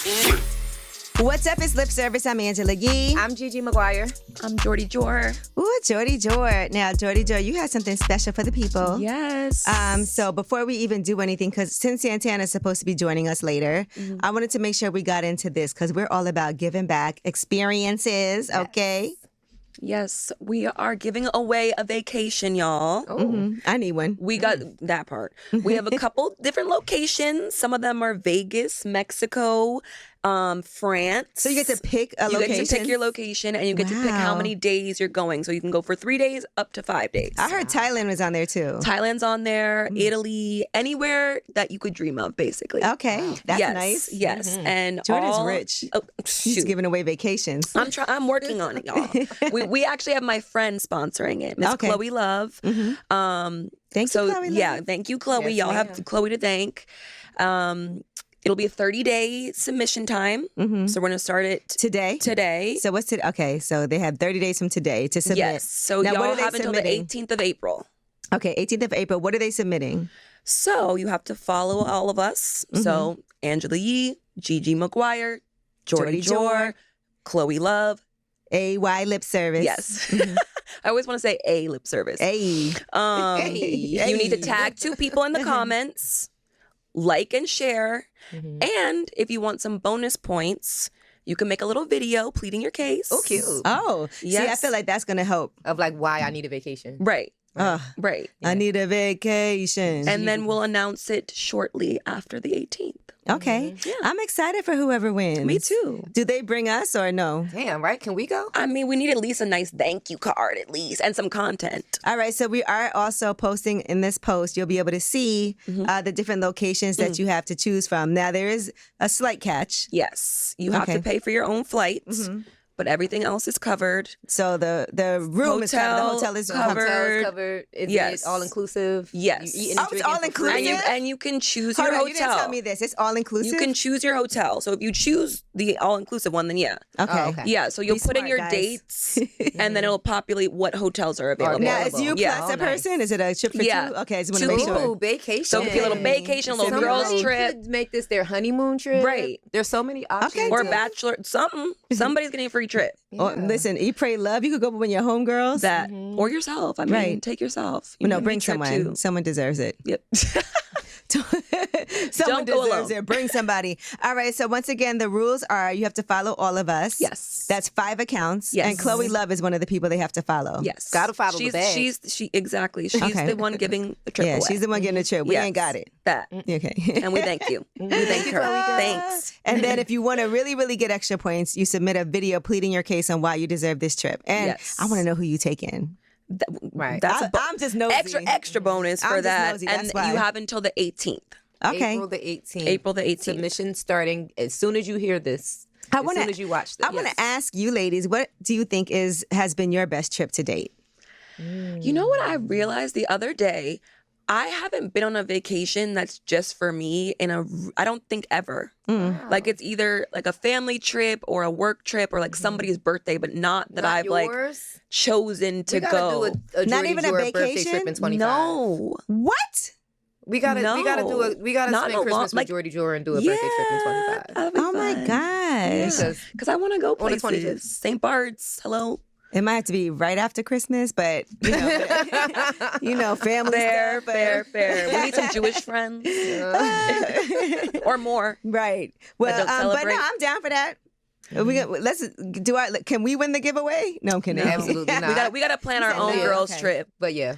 What's up? It's Lip Service. I'm Angela Yee. I'm Gigi Maguire. I'm Jordy Jor. Ooh, Jordy Jor. Now, Jordy Jor, you have something special for the people. Yes. So before we even do anything, because Cyn Santana is supposed to be joining us later, I wanted to make sure we got into this because we're all about giving back experiences, okay? Yes, we are giving away a vacation, y'all. I need one. We got that part. We have a couple different locations. Some of them are Vegas, Mexico, France. So you get to pick a location? You get to pick your location, and you get to pick how many days you're going. So you can go for 3 days up to 5 days. I heard Thailand was on there too. Thailand's on there, Italy, anywhere that you could dream of, basically. Okay, that's nice. Yes, and Jordan's rich. Oh, He's giving away vacations. I'm working on it, y'all. we actually have my friend sponsoring it, Miss Chloe Love. Thank you, Chloe Love. Yeah, thank you, Chloe. Yes, y'all ma'am. have Chloe to thank. It'll be a 30-day submission time. So we're going to start it Today? So what's today? Okay, so they have 30 days from today to submit. Yes. So now, y'all have until the 18th of April. Okay, 18th of April. What are they submitting? So you have to follow all of us. So Angela Yee, Gigi Maguire, Jordy Jor, Chloe Love. AY Lip Service. Yes. I always want to say A Lip Service. A. You need to tag 2 people in the comments, like and share. And if you want some bonus points, you can make a little video pleading your case. Oh, cute. Oh, Yes. see, I feel like that's going to help. Of like why I need a vacation. Right. Right. I need a vacation. And then we'll announce it shortly after the 18th. Okay. I'm excited for whoever wins. Me too. Do they bring us or no? Damn, right? Can we go? I mean, we need at least a nice thank you card at least and some content. All right. So we are also posting in this post. You'll be able to see the different locations that you have to choose from. Now, there is a slight catch. Yes. You have to pay for your own flights. But everything else is covered. So the room is covered. The hotel is covered. Hotel's covered. Is it all inclusive? Yes. You eating and it's drinking all for inclusive? free? And you can choose Hold your on, hotel. you didn't tell me this. It's all inclusive? You can choose your hotel. So if you choose the all-inclusive one, then yeah. Okay. Oh, okay. Yeah, so you'll Be put in smart, your guys. dates, and then it'll populate what hotels are available. Now, is you Yeah. plus a person? Is it a trip for two? Okay, I just want to 2 make sure. Ooh, vacation. So it could be a little vacation, a little Somebody girls trip. could make this their honeymoon trip. Right. There's so many options. Okay. Or bachelor, something. Somebody's getting a free trip. Or, listen, eat, pray, love. You could go with your homegirls. That or yourself. I mean, Right. take yourself. You No, can bring trip someone. too. Someone deserves it. Yep. Someone Don't go deserves alone. it. Bring somebody. All right. So once again, the rules are you have to follow all of us. Yes. That's 5 accounts. Yes. And Chloe Love is one of the people they have to follow. Yes. Gotta follow the she's, bag. Exactly. She's Okay. the one giving the trip Yeah, away. she's the one getting the trip. We Yes. ain't got it. That. Okay. And we thank you. We thank her. Thanks. And then if you want to really, really get extra points, you submit a video pleading your case on why you deserve this trip. And Yes. I want to know who you take in. Right. That's I'm just nosy. extra bonus I'm for just that. nosy, And that's why. you have until the 18th. Okay. April the 18th. April the 18th. Submission starting as soon as you hear this. As soon as you watch this. I want to ask you ladies, what do you think has been your best trip to date? You know what I realized the other day? I haven't been on a vacation that's just for me I don't think ever. Like it's either like a family trip or a work trip or like somebody's birthday, but not that I've like chosen to we gotta go. do a Not Jordy even a Jor birthday vacation? trip in 25. No. What? We gotta No. spend Not in a Christmas long- with Jordy Jor and do a birthday trip in 25. that'll be Oh my fun. gosh. Because I want to go On the places. 25th. St. Bart's. Hello. It might have to be right after Christmas, but you know, family Fair, stuff. fair. We need some Jewish friends or more. Right. Well, don't but celebrate. no, I'm down for that. Can we win the giveaway? No, I'm kidding. No, absolutely not. We got to plan our own Yeah, girls okay. trip. But yeah.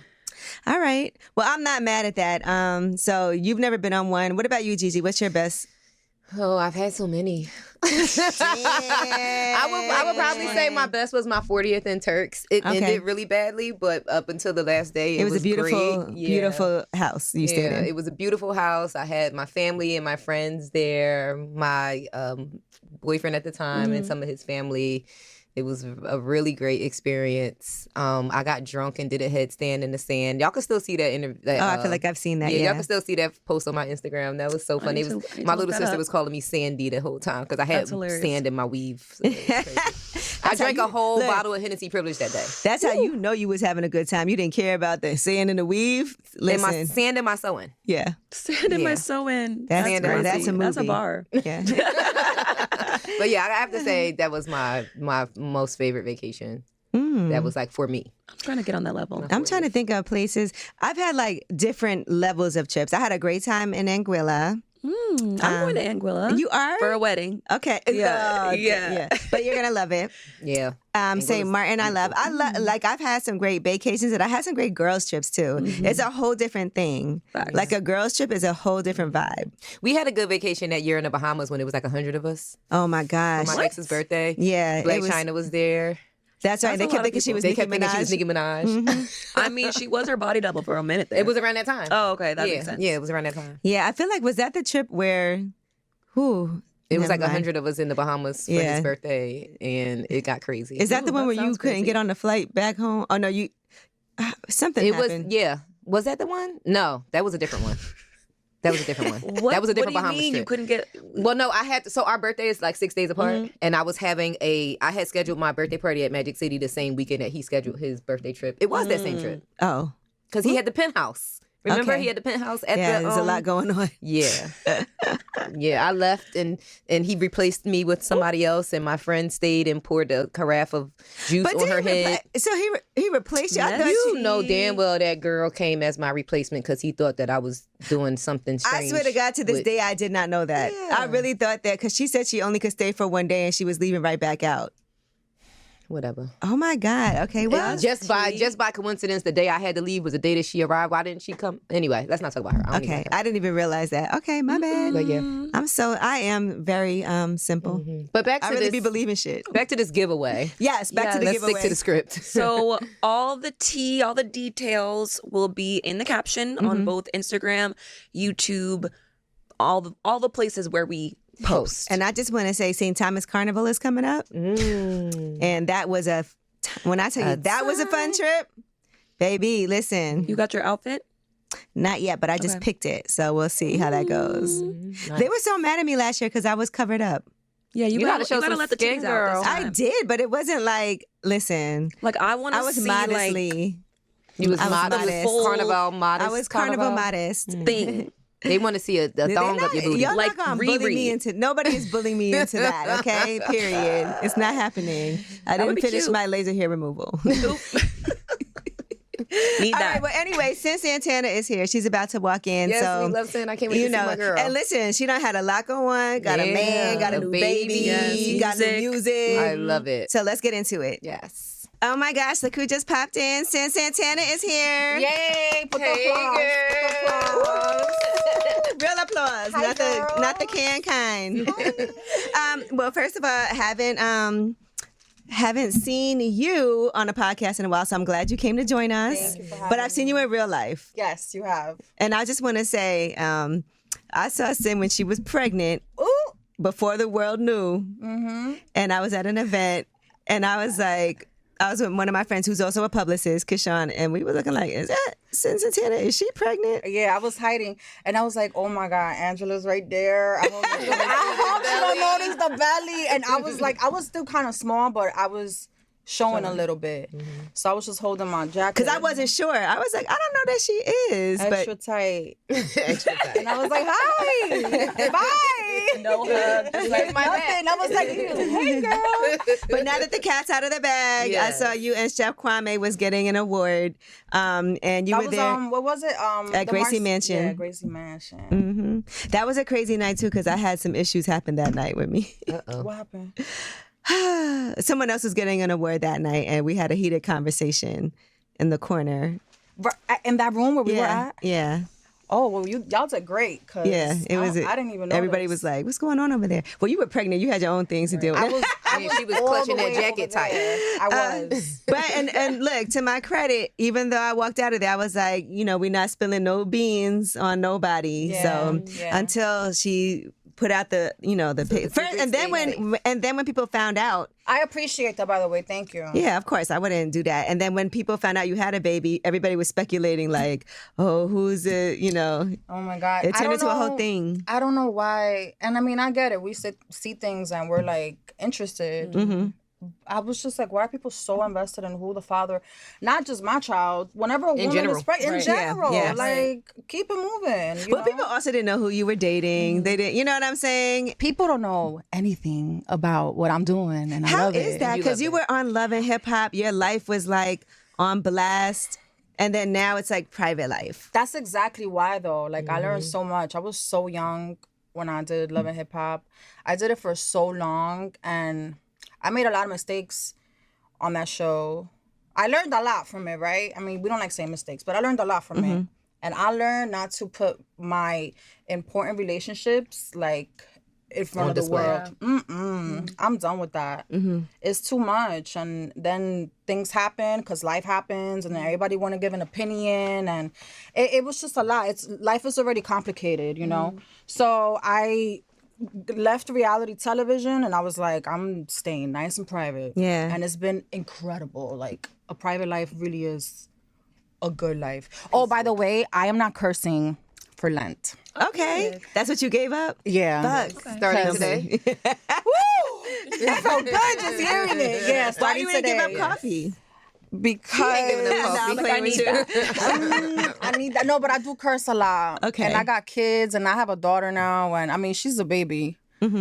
All right. Well, I'm not mad at that. So you've never been on one. What about you, Gigi? What's your best? Oh, I've had so many. I would probably say my best was my 40th in Turks. It ended really badly, but up until the last day, it was a beautiful, great. Yeah. beautiful house you stayed in. It was a beautiful house. I had my family and my friends there, my boyfriend at the time and some of his family. It was a really great experience. I got drunk and did a headstand in the sand. Y'all can still see that interview. I feel like I've seen that. Yeah, Yeah, y'all can still see that post on my Instagram. That was so funny. My little sister was calling me Sandy the whole time because I had sand in my weave. So it was crazy. I drank a whole bottle of Hennessy Privilege that day. That's how you know you was having a good time. You didn't care about the sand in the weave. Listen, And my sand in my sewing. Yeah. Sand in my sewing. That's a movie. That's a bar. Yeah. But yeah, I have to say that was my most favorite vacation. That was like for me. I'm trying to get on that level. I'm trying to think of places. I've had like different levels of trips. I had a great time in Anguilla. I'm going to Anguilla. You are? For a wedding. Okay. Yeah. But you're going to love it. Yeah. St. Martin, I love. Like I've had some great vacations and I had some great girls trips too. It's a whole different thing. Facts. Like a girls trip is a whole different vibe. We had a good vacation that year in the Bahamas when it was like 100 of us. Oh my gosh. For my ex's birthday. Yeah. Black China was there. That's right. That's They a kept lot of thinking she people. was They Nicki kept thinking she was Minaj. Nicki Minaj. I mean, she was her body double for a minute there. It was around that time. Oh, okay. That yeah. makes sense. Yeah, it was around that time. Yeah, I feel like, was that the trip where, It was never like mind. 100 of us in the Bahamas for Yeah. his birthday, and it got crazy. Is that the Ooh, one that where you sounds couldn't crazy. get on the flight back home? Oh no, you something It happened. was, yeah. Was that the one? No, that was a different one. That was a different one. What, That was a different what do you Bahamas mean trip. you couldn't get? Well, no, I had to, so our birthday is like 6 days apart, and I was having I had scheduled my birthday party at Magic City the same weekend that he scheduled his birthday trip. It was that same trip Oh, because he had the penthouse. Remember, Okay. he had the penthouse at yeah, the. there's a lot going on. Yeah, yeah. I left and he replaced me with somebody else, and my friend stayed and poured a carafe of juice But on did her he head. so he replaced you? I Yes. thought You know damn well that girl came as my replacement because he thought that I was doing something strange. I swear to God, to this with- day, I did not know that. Yeah. I really thought that because she said she only could stay for one day and she was leaving right back out. Whatever. Oh my God. Okay, well, Just by coincidence, the day I had to leave was the day that she arrived. Why didn't she come? Anyway, let's not talk about her. I don't okay. even I didn't even realize that. Okay, my bad. But yeah. I am very simple. But back to I really this. be believing shit. Back to this giveaway. Yes, back to the Let's giveaway. stick to the script. So all the tea, all the details will be in the caption on both Instagram, YouTube, all the places where we post. And I just want to say St. Thomas Carnival is coming up. And that was when I tell you that was a fun trip, baby, listen, You got your outfit? not yet, but I just Okay. picked it. So we'll see how that goes. They were so mad at me last year because I was covered up. Yeah, you gotta gotta show some let the skin, titties out girl. this I time. did, but it wasn't like, listen, Like I want I to was see like modestly, You was I was modest. modest. Carnival modest. I was carnival modest. thing. They want to see a thong up your booty. Y'all Like not gonna bully Riri. me into. Nobody is bullying me into that. Okay, period. It's not happening. I would didn't be finish cute. my laser hair removal. Need All that. right. Well, anyway, Cyn Santana is here. She's about to walk in. Yes, so we love saying I can't wait to see my girl. and listen, she done had a lot going on. Got a Yeah, man, got a a new baby. baby, Yes, got new music. I love it. So let's get into it. Yes. Oh my gosh, look who just popped in. Cyn Santana is here. Yay! Put Hey, girl. Real applause, not the canned kind. Well, first of all, haven't seen you on a podcast in a while, so I'm glad you came to join us. Thank you for having But I've seen you in real life, Yes, you have. and I just want to say, I saw Cyn when she was pregnant, before the world knew, and I was at an event, and I was with one of my friends who's also a publicist, Kishan, and we were looking like, is that Cyn Santana? Is she pregnant? Yeah, I was hiding, and I was like, "Oh my God, Angela's right there." I hope she don't notice the belly, and I was like, I was still kind of small, but I was showing a little bit, so I was just holding my jacket Because I wasn't sure. I was like, I don't know that she is, extra but tight, Extra tight. and I was like, "Hi, bye." No hug. Just like, My Nothing. I was like, "Hey, girl." but now that the cat's out of the bag, Yes. I saw you and Chef Kwame was getting an award, and you That were was there. what was it? At the Gracie Mansion. Yeah, Gracie Mansion. That was a crazy night too, because I had some issues happen that night with me. What happened? Someone else was getting an award that night, and we had a heated conversation in the corner. In that room where we were Yeah, at. yeah, Oh well, y'all did great. Cause yeah. It was. I didn't even know. Everybody was like, "What's going on over there?" Well, you were pregnant. You had your own things to deal with. I was She was all clutching the that way jacket over tight. there. I was. But and look, to my credit, even though I walked out of there, I was like, we're not spilling no beans on nobody. Yeah, So yeah. until she put out the first, and then when people found out, I appreciate that, by the way. Thank you. yeah, of course I wouldn't do that. And then when people found out you had a baby, everybody was speculating like, oh, who's it? Oh my God. It I turned don't into a whole know- thing. I don't know why. And I mean, I get it. We see things and we're like interested. I was just like, why are people so invested in who the father, not just my child, whenever a woman general. is pregnant, in general, Yeah. like, keep it moving. But people also didn't know who you were dating. They didn't, you know what I'm saying? People don't know anything about what I'm doing, and I How love is it. that? You Because love you it. were on Love and Hip Hop. Your life was like on blast. And then now it's like private life. That's exactly why, though. Like, I learned so much. I was so young when I did Love and Hip Hop. I did it for so long, and I made a lot of mistakes on that show. I learned a lot from it, right? I mean, we don't like saying mistakes, but I learned a lot from it. And I learned not to put my important relationships, like, in front On of the display. world. I'm done with that. It's too much. And then things happen because life happens, and then everybody want to give an opinion, and it was just a lot. Life is already complicated, you know? So I left reality television, and I was like, I'm staying nice and private. Yeah. And it's been incredible. Like, a private life really is a good life. Oh, by the way, I am not cursing for Lent. Okay. That's what you gave up? Yeah. Fuck. Starting today. It felt good just hearing it. Yeah, Why starting you didn't give today. up coffee? Because Giving them coffee. I'm like, I need that. I need that. No, but I do curse a lot. Okay. And I got kids, and I have a daughter now, and I mean, she's a baby.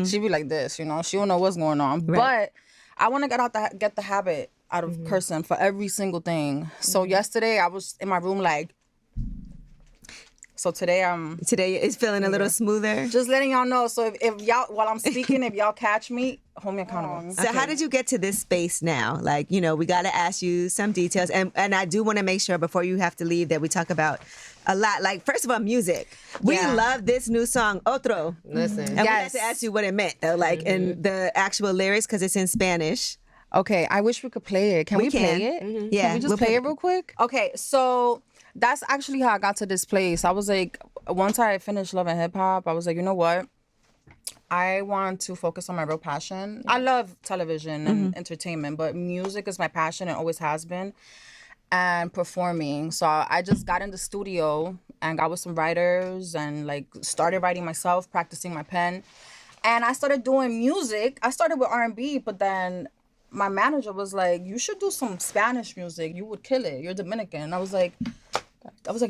She be like this, you know. She don't know what's going on. But I want to get the habit out of cursing for every single thing. So yesterday I was in my room like. So today I'm Today is feeling a little smoother. just letting y'all know. So if y'all, while I'm speaking, if y'all catch me, hold me accountable. So how did you get to this space now? Like, you know, we got to ask you some details. And I do want to make sure before you have to leave that we talk about a lot. Like, first of all, music. We Yeah. love this new song, Otro. Listen. And we had to ask you what it meant, though, like in the actual lyrics, because it's in Spanish. Okay, I wish we could play it. Can we can. play it? Yeah, Can we just we'll play play it real quick? Okay, so that's actually how I got to this place. I was like, once I finished Love and Hip Hop, I was like, you know what? I want to focus on my real passion. I love television and entertainment, but music is my passion and always has been. And performing. So I just got in the studio and got with some writers and like started writing myself, practicing my pen. And I started doing music. I started with R&B, but then my manager was like, you should do some Spanish music. You would kill it. You're Dominican. And I was like,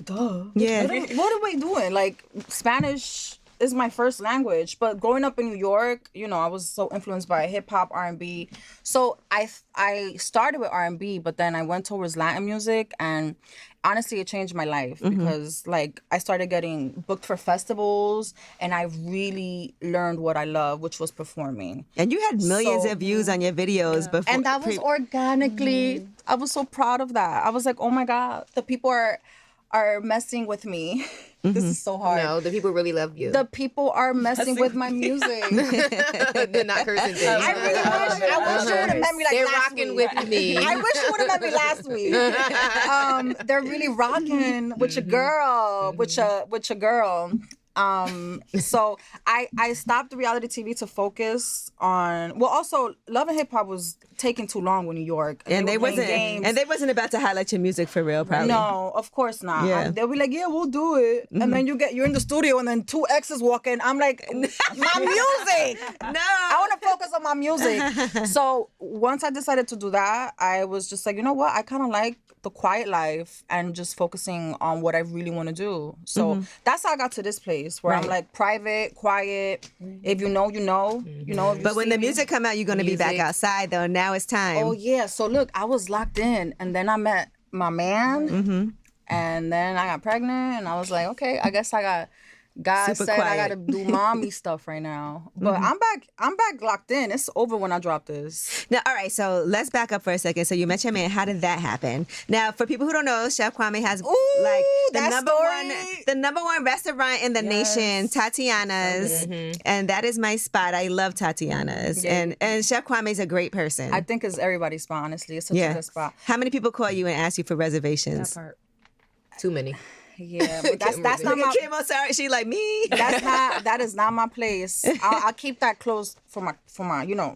duh. Yeah. What are we doing? Like, Spanish is my first language. But growing up in New York, you know, I was so influenced by hip hop, R&B. So I started with R&B, but then I went towards Latin music, and honestly, it changed my life because like I started getting booked for festivals, and I really learned what I love, which was performing. And you had millions of views on your videos before. And that was organically. I was so proud of that. I was like, oh my God, the people are messing with me. This is so hard. No, the people really love you. The people are messing with my music. They're not cursing things. I really wish you would have met me like They're last rocking week. with me. I wish you would have met me last week. They're really rocking with your girl, with your girl. So I stopped the reality TV to focus on. Well, also Love and Hip Hop was taking too long in New York, and they were playing wasn't games. and they wasn't about to highlight your music for real, probably. No, of course not. Yeah. They'll be like, yeah, we'll do it. And then you're in the studio, and then two exes walk in. I'm like, my music. No. I want to focus on my music. So once I decided to do that, I was just like, you know what? I kind of like the quiet life and just focusing on what I really want to do. So that's how I got to this place where I'm like private, quiet. If you know, you know. You know. If you But when see the me- music come out, you're going to be back outside, though. Now it's time. Oh yeah. So look, I was locked in, and then I met my man, and then I got pregnant, and I was like, okay, I guess God Super said I quiet. gotta do mommy stuff right now. But I'm back locked in. It's over when I drop this. Now, all right, so let's back up for a second. So you met your man. How did that happen? Now, for people who don't know, Chef Kwame has like that the number one restaurant in the nation, Tatiana's, and that is my spot. I love Tatiana's, and Chef Kwame is a great person. I think it's everybody's spot, honestly. It's such a good spot. How many people call you and ask you for reservations? Too many. Yeah, but that's not my Kim, sorry, she like me. that is not my place. I'll keep that close for my you know.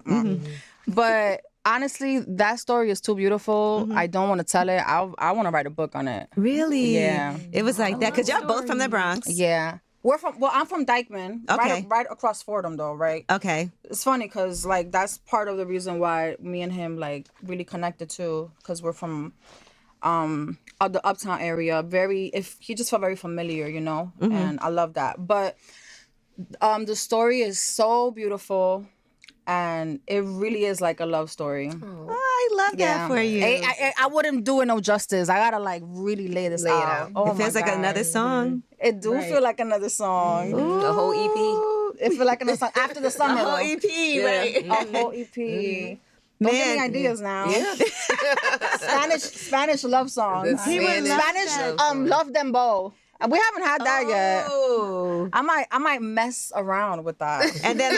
But honestly, that story is too beautiful. I don't want to tell it. I want to write a book on it. Really? Yeah. It was like that because y'all both from the Bronx. Yeah. I'm from Dykeman. Okay. Right across Fordham though, right? Okay. It's funny because like that's part of the reason why me and him like really connected too, because we're from the uptown area. He just felt very familiar, you know, and I love that. But the story is so beautiful, and it really is like a love story. Oh, I love that for you. I wouldn't do it no justice. I gotta like really lay this out. Oh, it feels like another song. It do feel like another song. The whole EP. It feel like another song after the summer. A whole EP, right? A whole EP. Don't give me ideas now. Yeah. Spanish love songs. Spanish love Dembow. We haven't had that yet. I might mess around with that. And then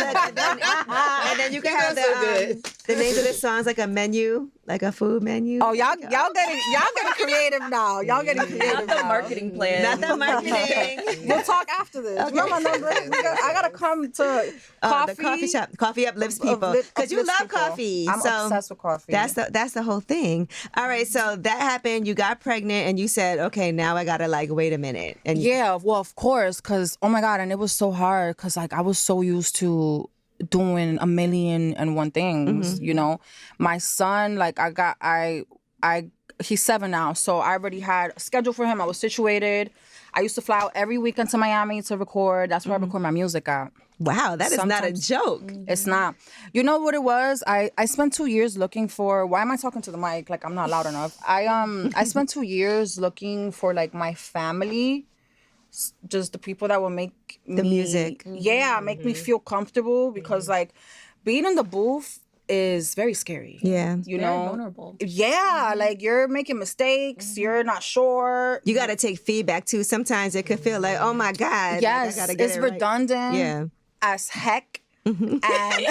you can have the names of the songs like a menu, like a food menu. Oh, y'all getting creative now. Y'all getting creative. Not the marketing plan. Not the marketing. We'll talk after this. Okay. Remember my number? I gotta come to coffee. The coffee shop. Coffee uplifts people because you love coffee. I'm obsessed with coffee. That's the whole thing. All right, so that happened. You got pregnant, and you said, "Okay, now I gotta like wait a minute." And yeah, well, of course, because oh my God, and it was so hard because like I was so used to doing 1,000,001 things. You know, my son, like he's 7 now, so I already had a schedule for him. I was situated. I used to fly out every weekend to Miami to record. That's where I record my music at. Wow, that is not a joke. It's not. You know what it was? I spent 2 years looking for. Why am I talking to the mic? Like I'm not loud enough. I spent 2 years looking for like my family, just the people that will make the music. Yeah, make me feel comfortable because like being in the booth is very scary. Yeah. You Very know? vulnerable. Yeah, like you're making mistakes, you're not sure. You got to take feedback too. Sometimes it could feel like, oh my God. Yes, like, I gotta get it's it right. redundant. Yeah. As heck. And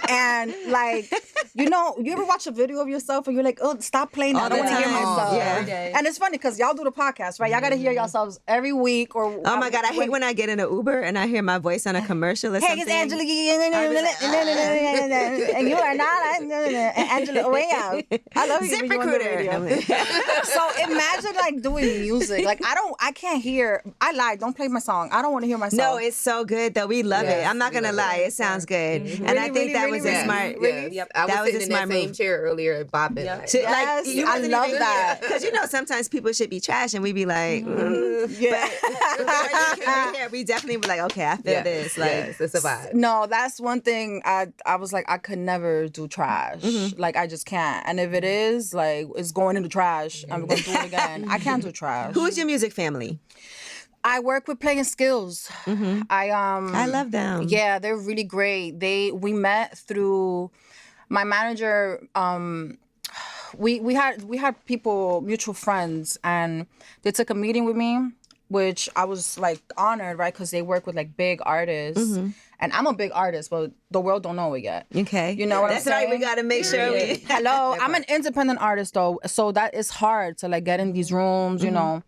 and like you know, you ever watch a video of yourself and you're like, oh, stop playing that. I don't want to hear myself. Yeah. And it's funny because y'all do the podcast, right? Y'all got to hear yourselves every week. Or oh my God, I hate when I get in an Uber and I hear my voice on a commercial or hey, something. it's Angela Yee, and you are not Angela Rea. I love you. ZipRecruiter. So imagine like doing music. Like I can't hear. I lied. Don't play my song. I don't want to hear myself. No, it's so good though. We love it. I'm not gonna lie. It sounds good, and I think that was a smart. Yep. I was sitting in that same chair earlier, bopping. Yeah. Yes, I love that. Because you know sometimes people should be trash, and we be like, Yeah. But we definitely were like, okay, I feel this. Like, yes, it's a vibe. No, that's one thing I was like, I could never do trash. Like, I just can't. And if it is, like, it's going in the trash, I'm going to do it again. I can't do trash. who's your music family? I work with Playing Skills. I love them. Yeah, they're really great. We met through my manager. We had people, mutual friends, and they took a meeting with me, which I was like honored, right? Because they work with like big artists, and I'm a big artist, but the world don't know it yet. Okay, you know what I'm saying? That's right. We got to make sure we. Hello, I'm an independent artist though, so that is hard to like get in these rooms, you know,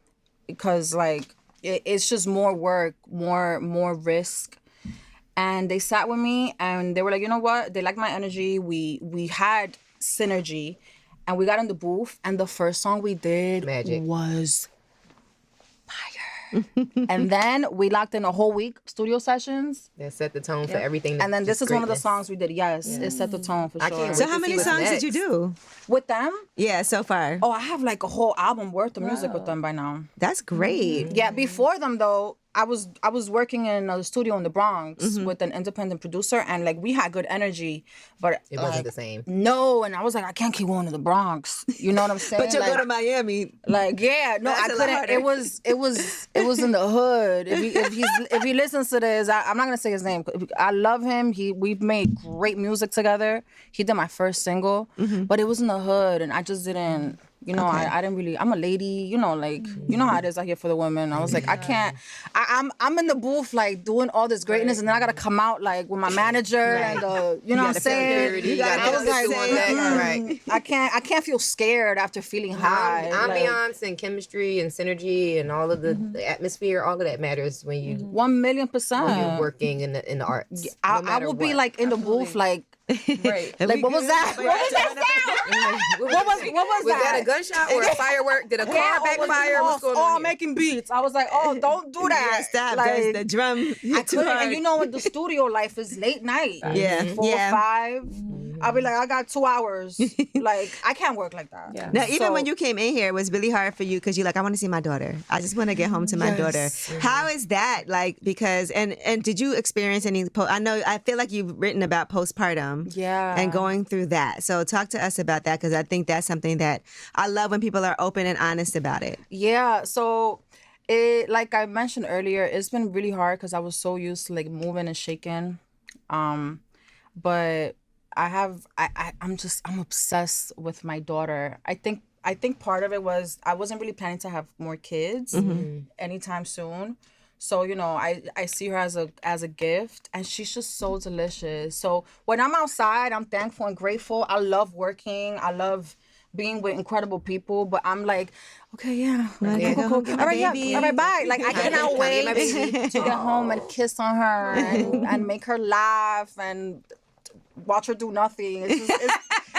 because like it's just more work, more risk. And they sat with me and they were like, you know what? They liked my energy. We had synergy. And we got in the booth, and the first song we did was fire. And then we locked in a whole week studio sessions. That set the tone for everything. And then this is one of the songs we did. Yes, it set the tone for sure. So how many songs did you do with them? Yeah, so far. Oh, I have like a whole album worth of music with them by now. That's great. Yeah, before them though, I was working in a studio in the Bronx with an independent producer, and like we had good energy, but it wasn't the same. No, and I was like, I can't keep going to the Bronx. You know what I'm saying? But you like, go to Miami. Like, yeah, no, I couldn't. It was in the hood. If he listens to this, I'm not gonna say his name. I love him. We've made great music together. He did my first single, but it was in the hood, and I just didn't. You know, I didn't really. I'm a lady. You know, like you know how it is out here for the women. I was like, I can't. I'm in the booth like doing all this greatness, and then I gotta come out like with my manager and you know what I'm saying. I was like, I can't feel scared after feeling high. Ambiance and chemistry and synergy and all of the atmosphere, all of that matters when you 1,000,000%. when you're working in the arts. I would be like in the booth like Right. Like, what was that? What was that sound? What was Was that a gunshot or a firework? Did a car backfire? What's going on here? Making beats. I was like, oh, don't do that. Yeah, stop. Like, the drum I hit too couldn't, hard. and you know what? The studio life is late night. Yeah. 4 or 5. I'll be like, I got 2 hours. Like, I can't work like that. Yeah. Now, even So- when you came in here, it was really hard for you because you're like, I want to see my daughter. I just want to get home to my daughter. How is that? Like, because, and did you experience any, I feel like you've written about postpartum. Yeah. And going through that. So talk to us about that because I think that's something that I love when people are open and honest about it. Yeah, so it, like I mentioned earlier, it's been really hard because I was so used to like moving and shaking. But I'm obsessed with my daughter. I think part of it was I wasn't really planning to have more kids anytime soon. So, you know, I see her as a gift, and she's just so delicious. So when I'm outside, I'm thankful and grateful. I love working. I love being with incredible people, but I'm like, okay, yeah. Cool. All right, yeah. All right, bye. Like, I cannot wait to get home and kiss on her and make her laugh and watch her do nothing.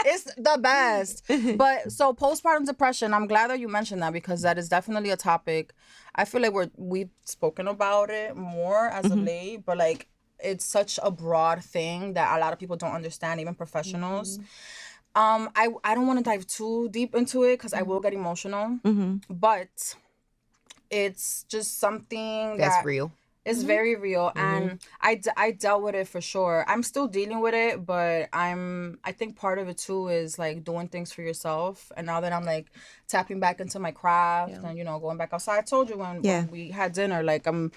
It's the best. But so postpartum depression, I'm glad that you mentioned that because that is definitely a topic. I feel like we've spoken about it more as of late, but like it's such a broad thing that a lot of people don't understand, even professionals. I don't want to dive too deep into it because I will get emotional, but it's just something That's real. It's very real, and I dealt with it for sure. I'm still dealing with it, but I think part of it too is like doing things for yourself. And now that I'm like tapping back into my craft and, you know, going back outside. I told you when we had dinner, like I'm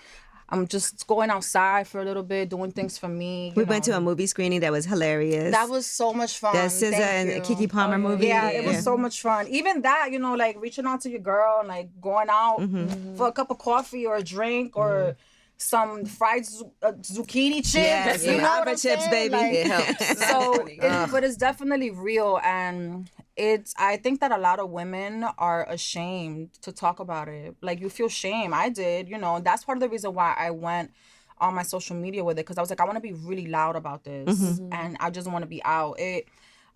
just going outside for a little bit, doing things for me. We went to a movie screening that was hilarious. That was so much fun. The SZA and Keke Palmer movie. Yeah, it was so much fun. Even that, you know, like reaching out to your girl and like going out for a cup of coffee or a drink or some fried zucchini chips. Yes, you know what I'm chips, saying? baby. Like, It helps. so, but it's definitely real, and I think that a lot of women are ashamed to talk about it. Like, you feel shame. I did, you know. That's part of the reason why I went on my social media with it, because I was like, I want to be really loud about this, and I just want to be out.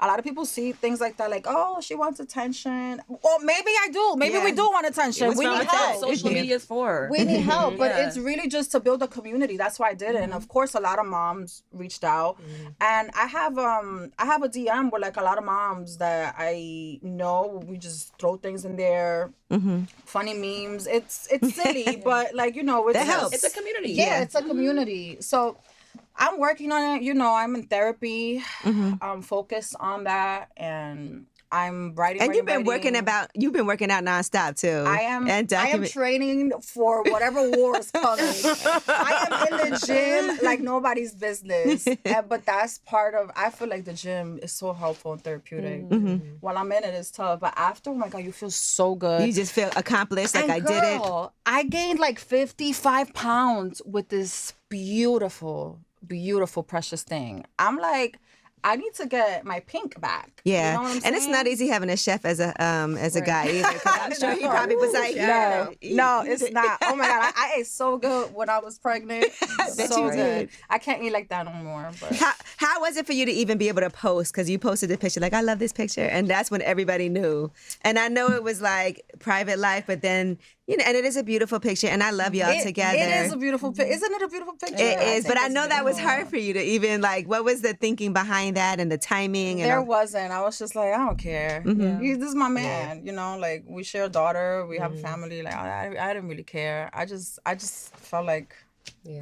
A lot of people see things like that, like, oh, she wants attention. Well, maybe I do. Maybe we do want attention. What's We wrong need with that? help. Social media is for. We need help, but it's really just to build a community. That's why I did it. And of course, a lot of moms reached out, and I have a DM with like a lot of moms that I know. We just throw things in there, funny memes. It's silly, but like, you know, That helps. It's a community. Yeah, it's a community. So I'm working on it. You know, I'm in therapy. I'm focused on that, and I'm writing. And you've been working out nonstop too. I am training for whatever war is coming. I am in the gym like nobody's business. But that's part of, I feel like the gym is so helpful and therapeutic. While I'm in it, it's tough. But after, oh my God, you feel so good. You just feel accomplished, like And I did it. I gained like 55 pounds with this beautiful, precious thing. I'm like, I need to get my pink back. Yeah, you know what I'm and saying? it's not easy having a chef as a guy either. 'Cause I'm sure he probably was like, no, it's not. Oh my God, I ate so good when I was pregnant. So good. I can't eat like that no more. But How was it for you to even be able to post? Because you posted the picture, like, I love this picture, and that's when everybody knew. And I know it was like private life, but then, you know, and it is a beautiful picture, and I love y'all together. It is a beautiful picture. Isn't it a beautiful picture? It is, but I know that was hard for you to even like. What was the thinking behind that and the timing? And There wasn't. I was just like, I don't care. This is my man. You know, like we share a daughter, we have a family. Like I didn't really care. I just felt like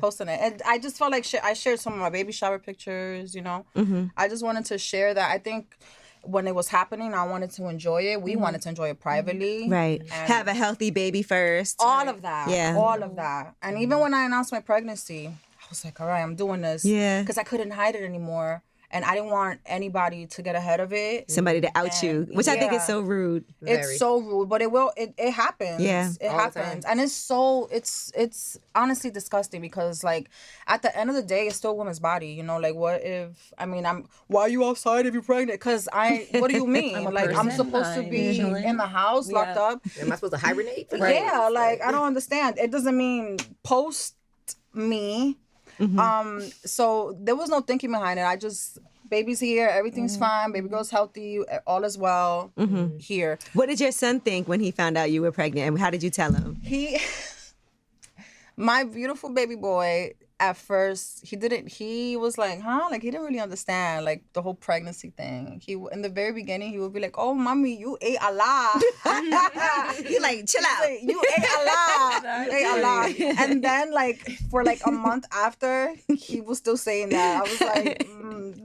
posting it, and I just felt like I shared some of my baby shower pictures. You know, I just wanted to share that. I think when it was happening, I wanted to enjoy it. We wanted to enjoy it privately. Right. And Have a healthy baby first. all of that. Yeah. All of that. And even when I announced my pregnancy, I was like, all right, I'm doing this. Yeah. Because I couldn't hide it anymore. And I didn't want anybody to get ahead of it. Somebody to out you, which I think is so rude. It's so rude, but it happens. Yeah. It happens. And it's honestly disgusting because like at the end of the day, it's still a woman's body. You know, like what if, why are you outside if you're pregnant? Because what do you mean? I'm supposed to be in the house locked up. Am I supposed to hibernate? Yeah, like I don't understand. It doesn't mean post me. So there was no thinking behind it. I just baby's here. Everything's fine. Baby girl's healthy. All is well here. What did your son think when he found out you were pregnant, and how did you tell him? My beautiful baby boy, at first, he was like, huh? Like, he didn't really understand, like, the whole pregnancy thing. In the very beginning, he would be like, oh, mommy, you ate a lot. He like, chill out. Like, you ate a lot. You ate a lot. And then, like, for, like, a month after, he was still saying that. I was like,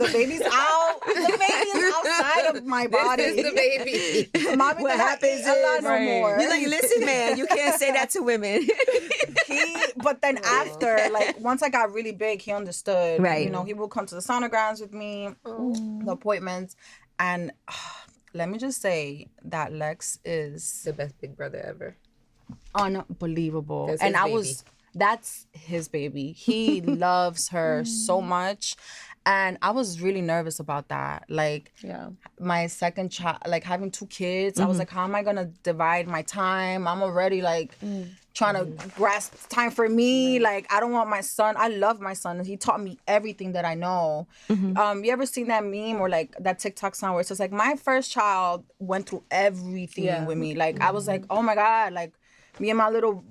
the baby's out. The baby is outside of my body. This is the baby. Mommy, What happens a lot is, no more. You're like, listen, man, you can't say that to women. But then after, like, once I got really big, he understood. Right. You know, he would come to the sonograms with me, the appointments. And let me just say that Lex is The best big brother ever. unbelievable. That's And his baby. that's his baby. He loves her so much. And I was really nervous about that. Like, my second child, like having 2 kids, I was like, how am I going to divide my time? I'm already like trying to grasp time for me. Like, I don't want my son. I love my son. He taught me everything that I know. You ever seen that meme or like that TikTok song where it's just like, my first child went through everything with me. Like, I was like, oh my God, like, me and my little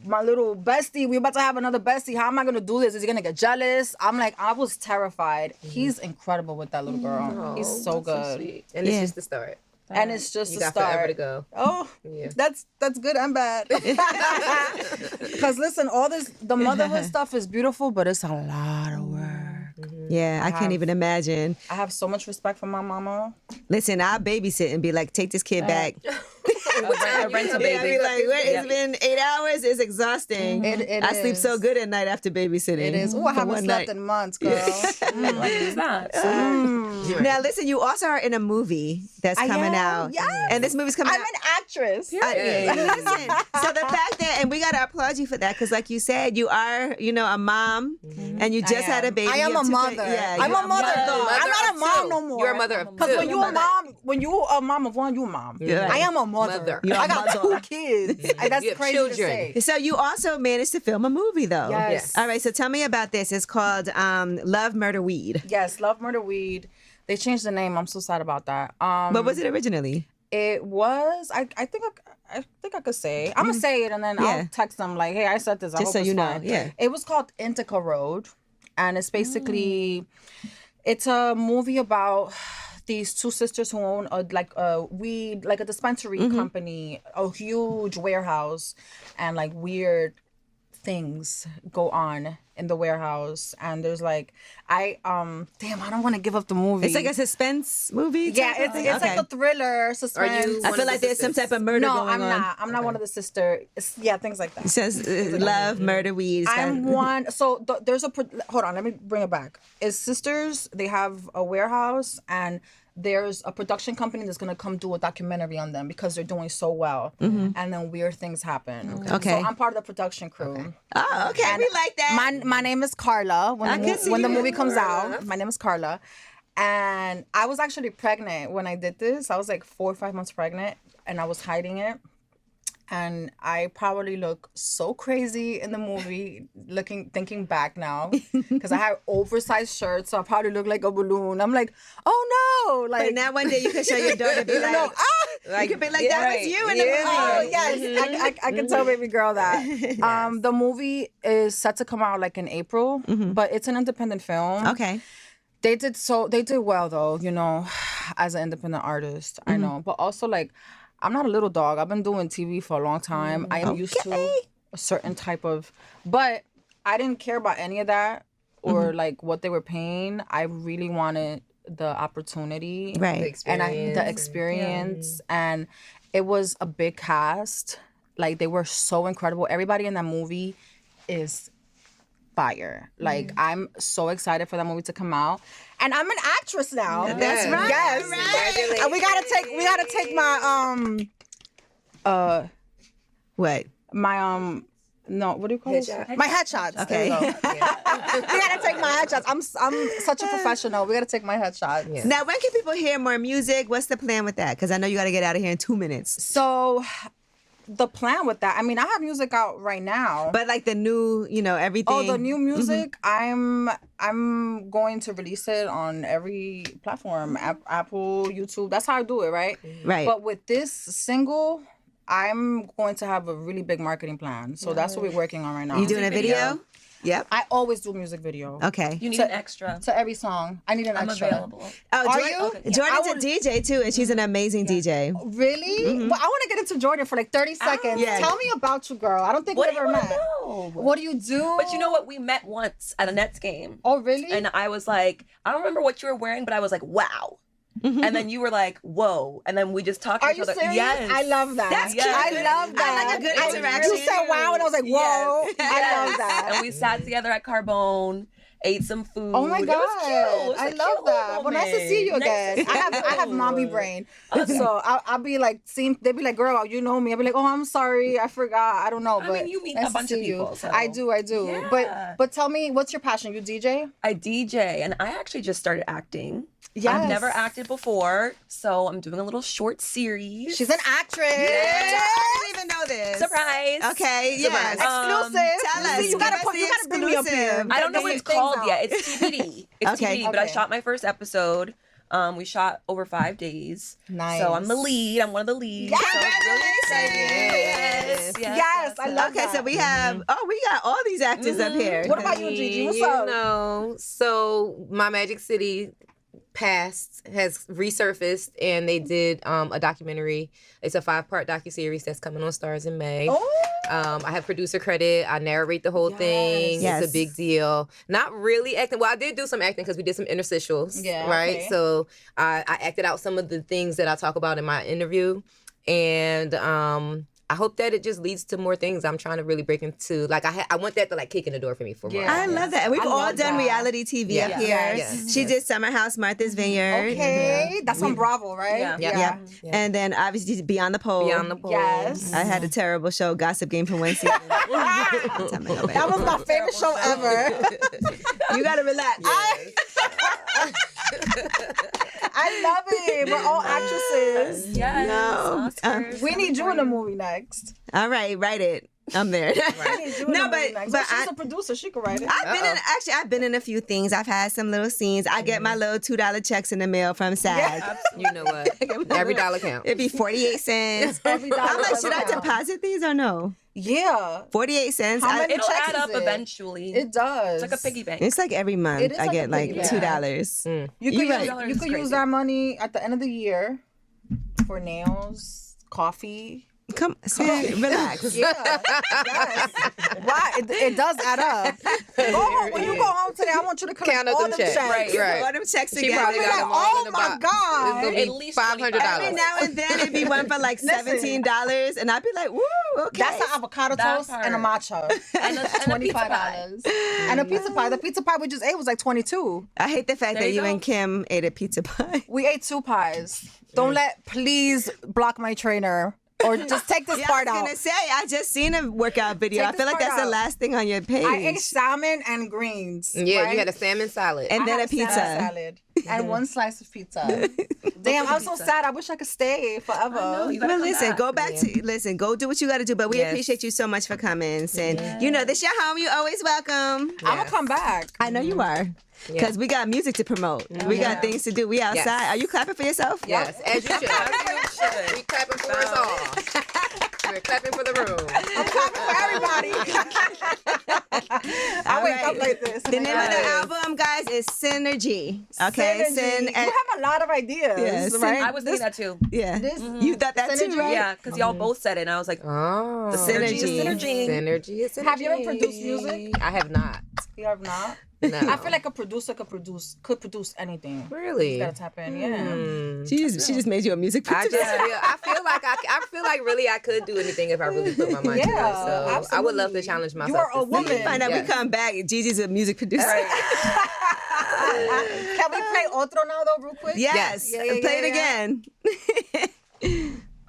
bestie, we about to have another bestie. How am I gonna do this? Is he gonna get jealous? I'm like, I was terrified. He's incredible with that little girl. He's so good. So sweet. And it's just the start. And it's just You a got start. forever to go. Oh, Yeah. that's good and bad. Because listen, all this, the motherhood stuff is beautiful, but it's a lot of work. Yeah, I can't even imagine. I have so much respect for my mama. Listen, I'll babysit and be like, take this kid back. A rental Yeah, I baby. be like, it's been 8 hours. It's exhausting. It I sleep is. so good at night after babysitting. It is. Oh, I For haven't one slept night. in months, girl. Who's that? Now, listen, you also are in a movie that's I coming am, out. yes. And this movie's coming I'm out. an actress. Listen, so the fact that, and we got to applaud you for that, because like you said, you are, a mom, and you just had a baby. I am You have a 2 mother. kids. Yeah, I'm you're a mother, though. Mother I'm not a of mom 2. no more. You're a mother of 2. Because when you a mom of 1, you a mom. Yeah. I am a mother. Mother. You're I a got mother. 2 kids. And that's You have crazy children. to say. So you also managed to film a movie, though. Yes. All right, so tell me about this. It's called Love, Murder, Weed. Yes, Love, Murder, Weed. They changed the name. I'm so sad about that. What was it originally? It was. I think I could say. I'm gonna say it and then Yeah. I'll text them like, "Hey, I said this. I Just hope so it's you know, fine." yeah. It was called Indica Road, and it's basically, it's a movie about these 2 sisters who own a weed, like a dispensary company, a huge warehouse, and like weird things go on in the warehouse. And there's like, I don't want to give up the movie. It's like a suspense movie? Yeah, type of thing? it's like a thriller, suspense. Are you I one feel of like the there's some sisters? type of murder No, going I'm on. not. I'm not one of the sisters. Yeah, things like It that. says love, murder, weed. It's I'm got- one. So there's hold on. Let me bring it back. It's sisters. They have a warehouse, and there's a production company that's gonna come do a documentary on them because they're doing so well. And then weird things happen. Okay. So I'm part of the production crew. Oh, okay. And We like that. My name is Carla. I can see When the you. movie comes out, my name is Carla. And I was actually pregnant when I did this. I was like 4 or 5 months pregnant, and I was hiding it. And I probably look so crazy in the movie, thinking back now, because I had oversized shirts, so I probably look like a balloon. I'm like, oh no, like But now one day you can show your daughter, be like, you could be like, that was you in the movie. oh yes, I can tell baby girl that. The movie is set to come out like in April, but it's an independent film. Okay. They did well though, as an independent artist. I know, but also like, I'm not a little dog. I've been doing TV for a long time. I am used to a certain type of, but I didn't care about any of that or like what they were paying. I really wanted the opportunity, Right. and the experience, and it was a big cast. Like, they were so incredible. Everybody in that movie is fire. Like, I'm so excited for that movie to come out, and I'm an actress now. That's right. Yes, Right. and we gotta take my What? my no, what do you call it? My headshots. Okay. There you go. We gotta take my headshots. I'm such a professional. We gotta take my headshots. Yeah. Now, when can people hear more music? What's the plan with that? Because I know you got to get out of here in 2 minutes. So the plan with that. I mean, I have music out right now. But like the new, everything. Oh, the new music, I'm going to release it on every platform, Apple, YouTube. That's how I do it, right? Right. But with this single, I'm going to have a really big marketing plan. So that's what we're working on right now. You doing a video? Yep. I always do music video. Okay. You need an extra. To every song. I need an extra. I'm available. Oh, Are you? Okay, yeah. Jordan's a DJ too, and she's an amazing DJ. Really? Well, I want to get into Jordan for like 30 seconds. Yeah. Tell me about you, girl. I don't think What we've do you ever want to met. know? What do you do? But you know what? We met once at a Nets game. Oh, really? And I was like, I don't remember what you were wearing, but I was like, wow. And then you were like, whoa. And then we just talked to Are each you other. serious? Yes. I love that. That's cute. I love that. I like a good interaction. You said wow, and I was like, whoa. Yes. I love that. And we sat together at Carbone, ate some food. Oh my It god, was cute. It was I a love cute that. little Well, nice to see you moment. again. Nice to see I have you. mommy brain, so I'll be like, they'd be like, girl, you know me. I'll be like, oh, I'm sorry, I forgot. I don't know, I but mean, you meet nice a to bunch of see you. people, so. I do. Yeah. But tell me, what's your passion? You DJ? I DJ, and I actually just started acting. Yes. I've never acted before, so I'm doing a little short series. She's an actress. I didn't even know this. Surprise. Okay, yes. Exclusive. Tell us. You gotta Give us the bring me up here. exclusive. I don't know what it's called yet. It's TBD. It's Okay. TBD, but I Okay. shot my first episode. We shot over 5 days. Nice. So I'm the lead. I'm one of the leads. Yes. So I'm really excited. Yes, I love Okay, that. so we have, we got all these actors up here. What about you, Gigi? What's up? So my Magic City past has resurfaced, and they did a documentary. It's a 5-part docuseries that's coming on Stars in May. Oh. I have producer credit. I narrate the whole thing. Yes. It's a big deal. Not really acting. Well, I did do some acting because we did some interstitials. Yeah, Right. okay. So I acted out some of the things that I talk about in my interview, and I hope that it just leads to more things. I'm trying to really break into, like, I want that to like kick in the door for me for more. Yeah. I love that. And we've I all love done that. reality TV up Yeah. here. Yes. She did Summer House, Martha's Vineyard. Okay, that's on Bravo, right? Yeah. Yeah. And then obviously Beyond the Pole. Beyond the Pole. Yes. I had a terrible show, Gossip Game for one season. That was my favorite show ever. You gotta relax. I love it. We're all actresses. Yes. No. Oscars. We need you in the movie next. All right, write it. I'm there. We need you in No, the movie but next. She's I- a producer. She could write it. I've been in a few things. I've had some little scenes. I get my little $2 checks in the mail from SAG. You know what? Every dollar counts. It'd be 48 cents. Every dollar I'm like, should I counts. deposit these or no? Yeah, 48 cents. How many It'll checks add is up it? eventually. it does. It's like a piggy bank. It's like every month It is I like get a like piggy bank. $2. You You're could right. use, $2 you is could use crazy. that money at the end of the year for nails, coffee. Come, relax. Yeah, yes. Why? It does add up. Go home. When you go home today, I want you to collect Count up all them them checks. checks. Right. All them checks She together. probably Like, got them all oh in the my box. God. It's gonna At be least $500. Every now and then it'd be one for like $17, and I'd be like, "Woo, okay." That's an avocado That toast part. and a matcha. And a pizza pie. $25. And a pizza pie. The pizza pie we just ate was like $22. I hate the fact There that you you go. and Kim ate a pizza pie. We ate 2 pies. Don't please block my trainer. Or just take this Yeah, part I was out. gonna say I just seen a workout video. Take I feel this like part that's the out. last thing on your page. I ate salmon and greens. Yeah, right? you had a salmon salad. and I then a had salmon pizza. salad and 1 slice of pizza. Damn, I'm so sad. I wish I could stay forever. know, you gotta Well, come listen, back. go back to go do what you got to do. But we Yes. appreciate you so much for coming, Cyn. You know, this your home. You always welcome. I'm gonna come back. I know you are, because we got music to promote. We got things to do. We outside. Yes. Are you clapping for yourself? Yes, as you should. We clapping for us all. We're clapping for the room. I'm clapping for everybody. I wake up like this. The name of the album, guys, is Synergy. Okay, Synergy. You have a lot of ideas, Yes. right? I was thinking that too. Yeah, This- you thought that too, Synergy? right? Yeah, because y'all both said it, and I was like, Oh. the synergy is Synergy. synergy. Synergy is synergy. Have you ever produced music? I have not. You have not? No. I feel like a producer could produce anything. Really? You gotta tap in, yeah. She just made you a music producer. I feel like really I could do anything if I really put my mind to it. Yeah, So I would love to absolutely. challenge myself. You are a to see. woman. Find out Yes. we come back. Gigi's a music producer. Can we play otro now though, real quick? Yes. Yeah, yeah, Play it yeah. again.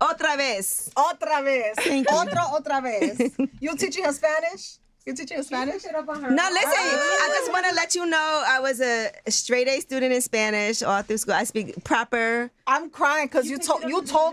Otra vez. Otra vez. Thank you. Otra vez. You teaching her Spanish? You teaching Spanish? No, listen. I just want to let you know I was a straight A student in Spanish all through school. I speak proper. I'm crying because you told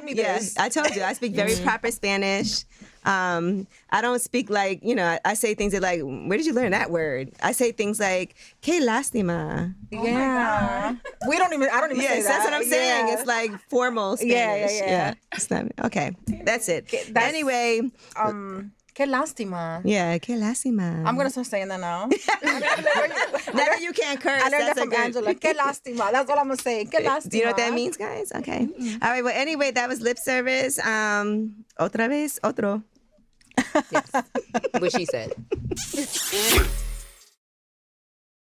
me this. Yes, I told you. I speak very proper Spanish. I don't speak like, I say things that like, where did you learn that word? I say things like, que lástima. Yeah. I don't even say that. Yes, that's what I'm saying. Yeah. It's like formal Spanish. Yeah. It's not, okay, that's it. Anyway. Que lástima. Yeah, que lástima. I'm going to start saying that now. Now that you can't curse, I learned that that's from a good... Angela. Que lástima. That's all I'm going to say. Que lástima. Do you know what that means, guys? Okay. All right, well, anyway, that was lip service. Otra vez, otro. Yes. What she said.